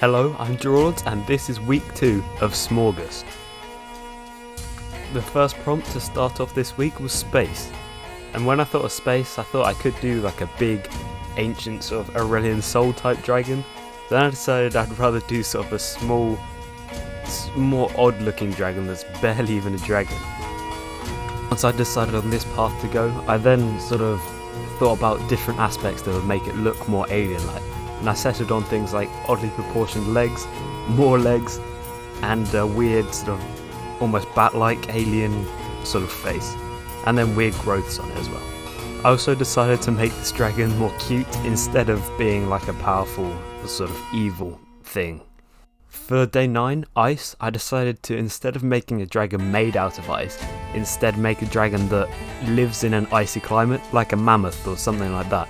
Hello, I'm Drawlords and this is week 2 of Smaugust. The first prompt to start off this week was space. And when I thought of space, I thought I could do like a big, ancient sort of Aurelian soul type dragon. Then I decided I'd rather do sort of a small, more odd looking dragon that's barely even a dragon. Once I decided on this path to go, I then sort of thought about different aspects that would make it look more alien-like. And I settled on things like oddly proportioned legs, more legs, and a weird sort of almost bat-like alien sort of face. And then weird growths on it as well. I also decided to make this dragon more cute instead of being like a powerful sort of evil thing. For day 9, ice, I decided to, instead of making a dragon made out of ice, instead make a dragon that lives in an icy climate, like a mammoth or something like that.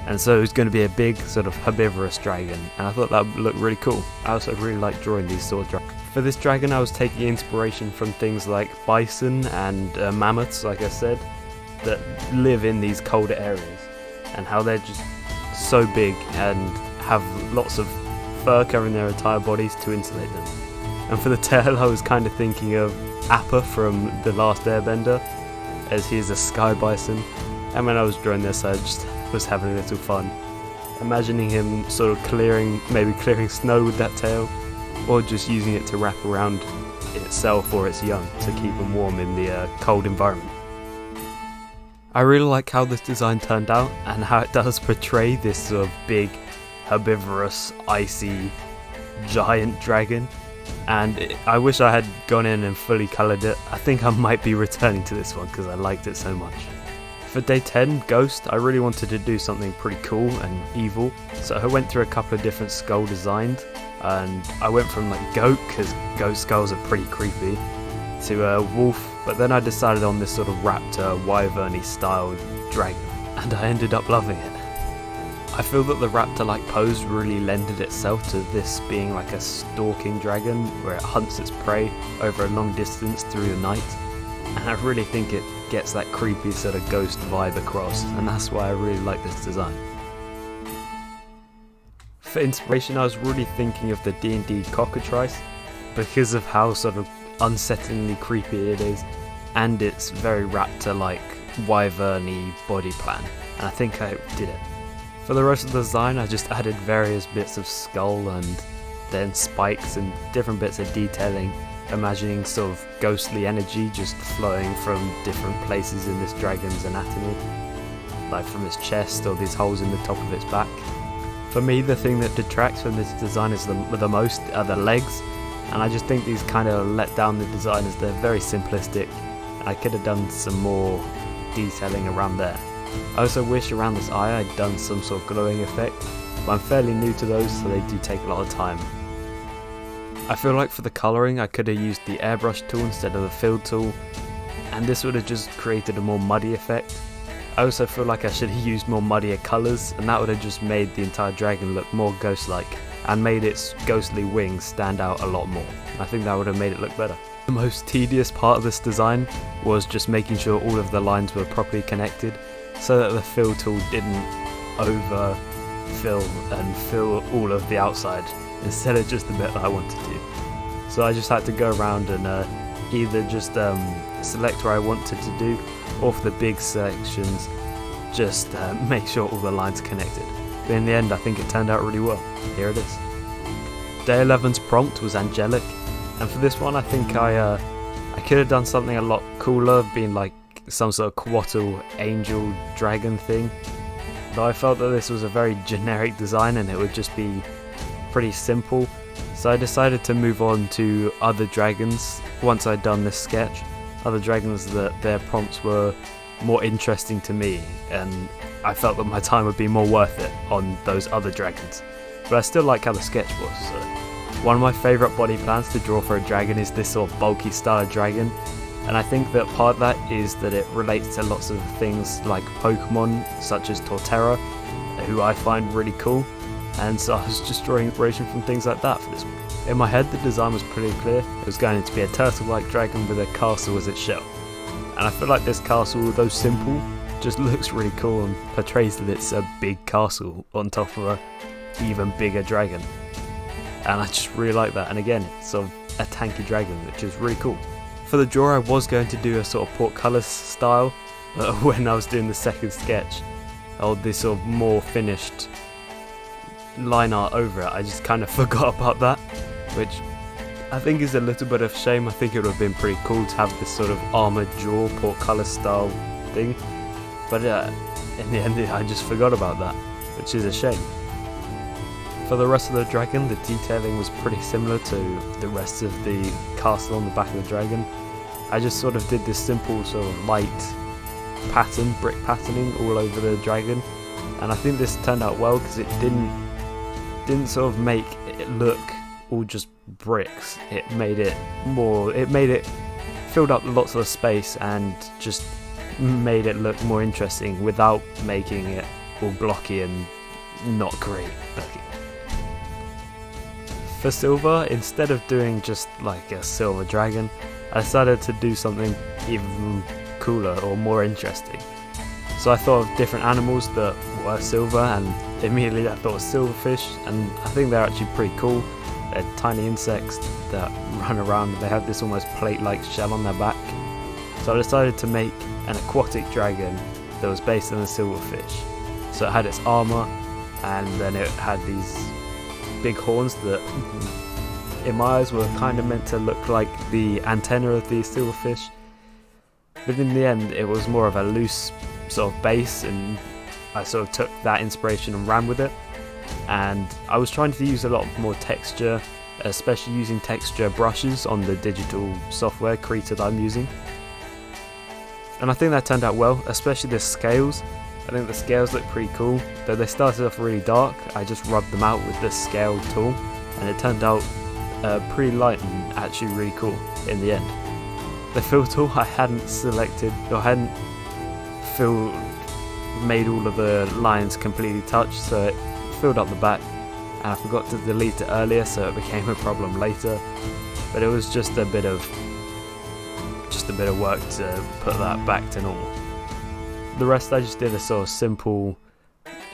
And so it was going to be a big sort of herbivorous dragon, and I thought that would look really cool. I also really like drawing these sort of dragons. For this dragon I was taking inspiration from things like bison and mammoths, like I said, that live in these colder areas, and how they're just so big and have lots of fur covering their entire bodies to insulate them. And for the tail I was kind of thinking of Appa from The Last Airbender, as he is a sky bison, and when I was drawing this I just was having a little fun, imagining him sort of maybe clearing snow with that tail, or just using it to wrap around itself or its young to keep them warm in the cold environment. I really like how this design turned out and how it does portray this sort of big, herbivorous, icy, giant dragon, and I wish I had gone in and fully coloured it. I think I might be returning to this one because I liked it so much. For day 10, Ghost, I really wanted to do something pretty cool and evil, so I went through a couple of different skull designs, and I went from like goat, because goat skulls are pretty creepy, to a wolf, but then I decided on this sort of raptor, wyvern-y style dragon, and I ended up loving it. I feel that the raptor-like pose really lended itself to this being like a stalking dragon, where it hunts its prey over a long distance through the night, and I really think it gets that creepy sort of ghost vibe across, and that's why I really like this design. For inspiration I was really thinking of the D&D cockatrice, because of how sort of unsettlingly creepy it is, and its very raptor-like wyvern-y body plan, and I think I did it. For the rest of the design I just added various bits of skull and then spikes and different bits of detailing, imagining sort of ghostly energy just flowing from different places in this dragon's anatomy, like from its chest or these holes in the top of its back. For me, the thing that detracts from this design is the most are the legs, and I just think these kind of let down the design as they're very simplistic, and I could have done some more detailing around there. I also wish around this eye I'd done some sort of glowing effect, but I'm fairly new to those, so they do take a lot of time. I feel like for the colouring I could have used the airbrush tool instead of the fill tool, and this would have just created a more muddy effect. I also feel like I should have used more muddier colours, and that would have just made the entire dragon look more ghost-like and made its ghostly wings stand out a lot more. I think that would have made it look better. The most tedious part of this design was just making sure all of the lines were properly connected so that the fill tool didn't overfill and fill all of the outside instead of just the bit that I wanted to. So I just had to go around and either just select where I wanted to do, or for the big sections just make sure all the lines are connected. But in the end I think it turned out really well. Here it is. Day 11's prompt was Angelic, and for this one I think I could have done something a lot cooler, being like some sort of Quattle angel dragon thing, though I felt that this was a very generic design and it would just be pretty simple, so I decided to move on to other dragons once I'd done this sketch, other dragons that their prompts were more interesting to me, and I felt that my time would be more worth it on those other dragons, but I still like how the sketch was. So one of my favourite body plans to draw for a dragon is this sort of bulky style dragon, and I think that part of that is that it relates to lots of things like Pokemon such as Torterra, who I find really cool, and so I was just drawing inspiration from things like that for this one. In my head the design was pretty clear. It was going to be a turtle-like dragon with a castle as its shell, and I feel like this castle, although simple, just looks really cool and portrays that it's a big castle on top of a even bigger dragon. and I just really like that. And again, it's sort of a tanky dragon, which is really cool. For the draw, I was going to do a sort of portcullis style, but when I was doing the second sketch, this sort of more finished line art over it, I just kind of forgot about that, which I think is a little bit of shame. I think it would have been pretty cool to have this sort of armoured jaw portcullis style thing, but in the end I just forgot about that, which is a shame. For the rest of the dragon, the detailing was pretty similar to the rest of the castle on the back of the dragon. I just sort of did this simple sort of light pattern, brick patterning all over the dragon, and I think this turned out well because it didn't sort of make it look all just bricks. It filled up lots of space and just made it look more interesting without making it all blocky and not great looking. For silver, instead of doing just like a silver dragon, I decided to do something even cooler or more interesting. So I thought of different animals that were silver, and immediately I thought of silverfish, and I think they're actually pretty cool. They're tiny insects that run around. They have this almost plate-like shell on their back. So I decided to make an aquatic dragon that was based on a silverfish. So it had its armour, and then it had these big horns that in my eyes were kind of meant to look like the antenna of the silverfish, but in the end it was more of a loose sort of base, and I sort of took that inspiration and ran with it. And I was trying to use a lot more texture, especially using texture brushes on the digital software Krita that I'm using, and I think that turned out well, especially the scales. I think the scales look pretty cool. Though they started off really dark, I just rubbed them out with the scale tool, and it turned out pretty light and actually really cool in the end. The fill tool I hadn't selected, or hadn't made all of the lines completely touch, so it filled up the back, and I forgot to delete it earlier, so it became a problem later. But it was just a bit of work to put that back to normal. The rest I just did a sort of simple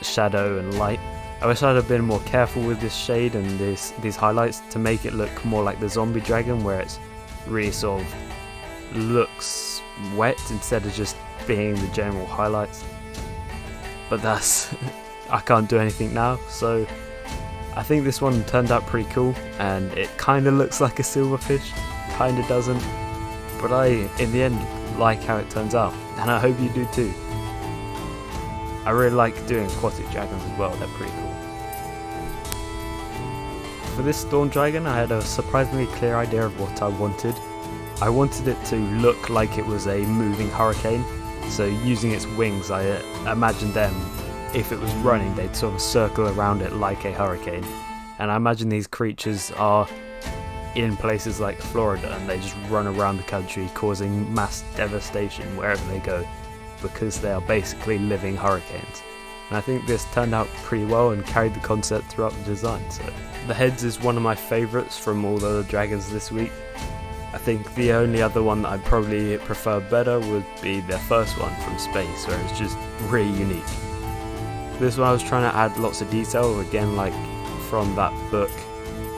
shadow and light. I wish I'd have been more careful with this shade and these highlights to make it look more like the zombie dragon, where it's really sort of looks wet instead of just being the general highlights. But that's I can't do anything now, so I think this one turned out pretty cool, and it kind of looks like a silverfish, kind of doesn't, but I in the end like how it turns out, and I hope you do too. I really like doing aquatic dragons as well, they're pretty cool. For this storm dragon, I had a surprisingly clear idea of what I wanted. I wanted it to look like it was a moving hurricane, so using its wings, I imagined them, if it was running, they'd sort of circle around it like a hurricane. And I imagine these creatures are in places like Florida, and they just run around the country causing mass devastation wherever they go, because they are basically living hurricanes. And I think this turned out pretty well and carried the concept throughout the design. So the heads is one of my favourites from all the dragons this week. I think the only other one that I'd probably prefer better would be their first one from space, where it's just really unique. This one I was trying to add lots of detail, again like from that book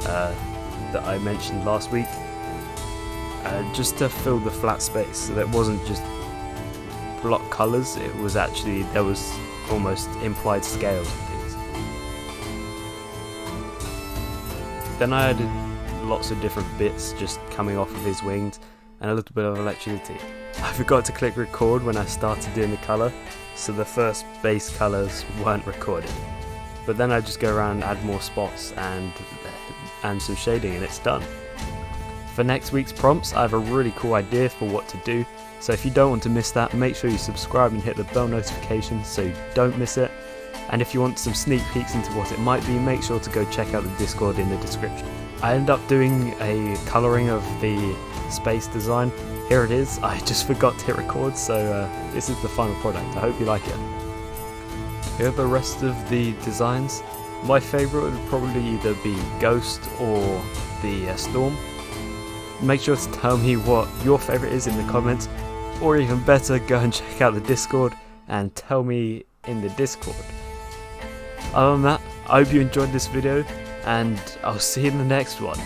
that I mentioned last week, just to fill the flat space, so that it wasn't just block colours, it was actually, there was almost implied scales of things. Then I added lots of different bits just coming off of his wings, and a little bit of electricity. I forgot to click record when I started doing the colour, so the first base colours weren't recorded. But then I just go around and add more spots and some shading, and it's done. For next week's prompts, I have a really cool idea for what to do, so if you don't want to miss that, make sure you subscribe and hit the bell notification so you don't miss it. And if you want some sneak peeks into what it might be, make sure to go check out the Discord in the description. I ended up doing a colouring of the space design. Here it is. I just forgot to hit record, so this is the final product. I hope you like it. Here are the rest of the designs. My favourite would probably either be Ghost or the Storm. Make sure to tell me what your favourite is in the comments, or even better, go and check out the Discord and tell me in the Discord. Other than that, I hope you enjoyed this video. and I'll see you in the next one.